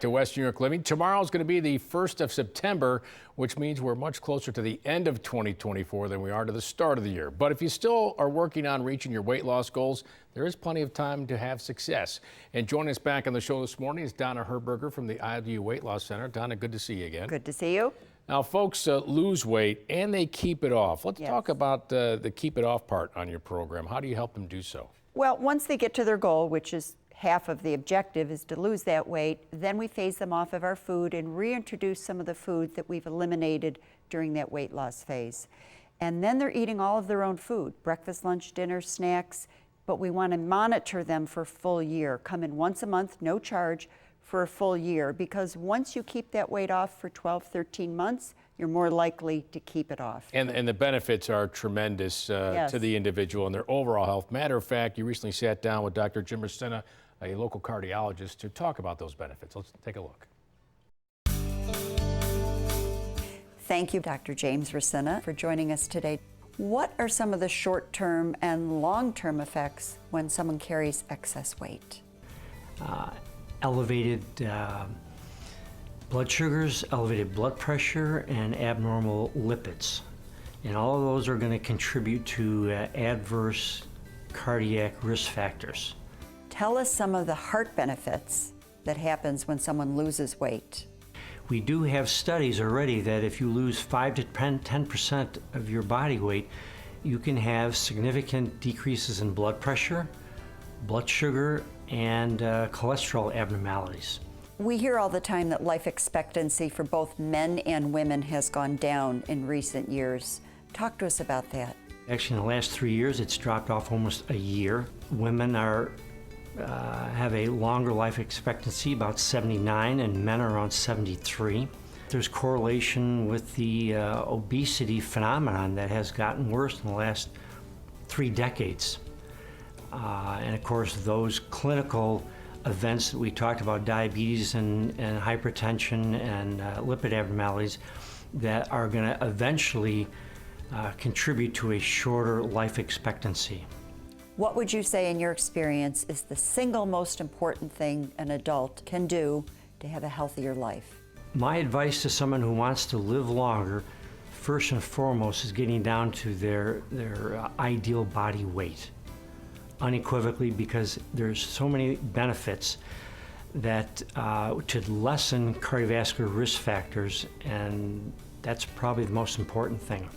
To West New York Living. Tomorrow is going to be the 1st of September, which means we're much closer to the end of 2024 than we are to the start of the year. But if you still are working on reaching your weight loss goals, there is plenty of time to have success. And joining us back on the show this morning is Donna Herberger from the IDU Weight Loss Center. Donna, good to see you again. Good to see you. Now, folks lose weight and they keep it off. Let's talk about the keep it off part on your program. How do you help them do so? Well, once they get to their goal, which is half of the objective is to lose that weight, then we phase them off of our food and reintroduce some of the foods that we've eliminated during that weight loss phase. And then they're eating all of their own food, breakfast, lunch, dinner, snacks, but we want to monitor them for a full year. Come in once a month, no charge, for a full year, because once you keep that weight off for 12, 13 months, you're more likely to keep it off. And the benefits are tremendous Yes. to the individual and their overall health. Matter of fact, you recently sat down with Dr. Jim Racinna, a local cardiologist, to talk about those benefits. Let's take a look. Thank you, Dr. James Racinna, for joining us today. What are some of the short-term and long-term effects when someone carries excess weight? Elevated blood sugars, elevated blood pressure, and abnormal lipids. And all of those are going to contribute to adverse cardiac risk factors. Tell us some of the heart benefits that happens when someone loses weight. We do have studies already that if you lose 5 to 10% of your body weight, you can have significant decreases in blood pressure, blood sugar, and cholesterol abnormalities. We hear all the time that life expectancy for both men and women has gone down in recent years. Talk to us about that. Actually, in the last 3 years, it's dropped off almost a year. Women have a longer life expectancy, about 79, and men are around 73. There's correlation with the obesity phenomenon that has gotten worse in the last 3 decades. And of course, those clinical events that we talked about, diabetes and hypertension and lipid abnormalities, that are going to eventually contribute to a shorter life expectancy. What would you say in your experience is the single most important thing an adult can do to have a healthier life? My advice to someone who wants to live longer, first and foremost, is getting down to their ideal body weight. Unequivocally, because there's so many benefits that to lessen cardiovascular risk factors, and that's probably the most important thing.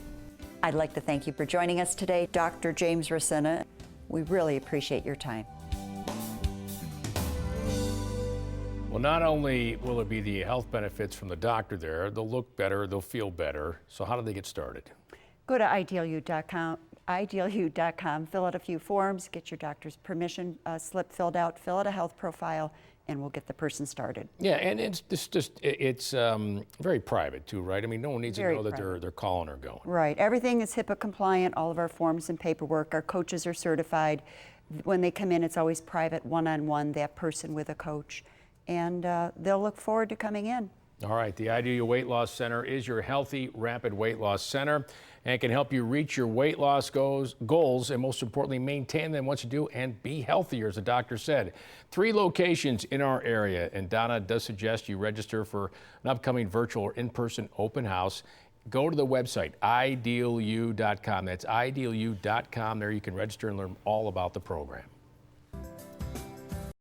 I'd like to thank you for joining us today, Dr. James Racinna. We really appreciate your time. Well, not only will it be the health benefits from the doctor there, they'll look better, they'll feel better. So how do they get started? Go to idealu.com, fill out a few forms, get your doctor's permission slip filled out, fill out a health profile, and we'll get the person started. Yeah, and it's very private too, right? I mean, no one needs to know that they're calling or going. Right. Everything is HIPAA compliant, all of our forms and paperwork. Our coaches are certified. When they come in, it's always private, one-on-one, that person with a coach. And they'll look forward to coming in. All right, the IDU Weight Loss Center is your healthy, rapid weight loss center and can help you reach your weight loss goals and, most importantly, maintain them once you do and be healthier, as the doctor said. 3 locations in our area, and Donna does suggest you register for an upcoming virtual or in-person open house. Go to the website, idealu.com. That's idealu.com. There you can register and learn all about the program.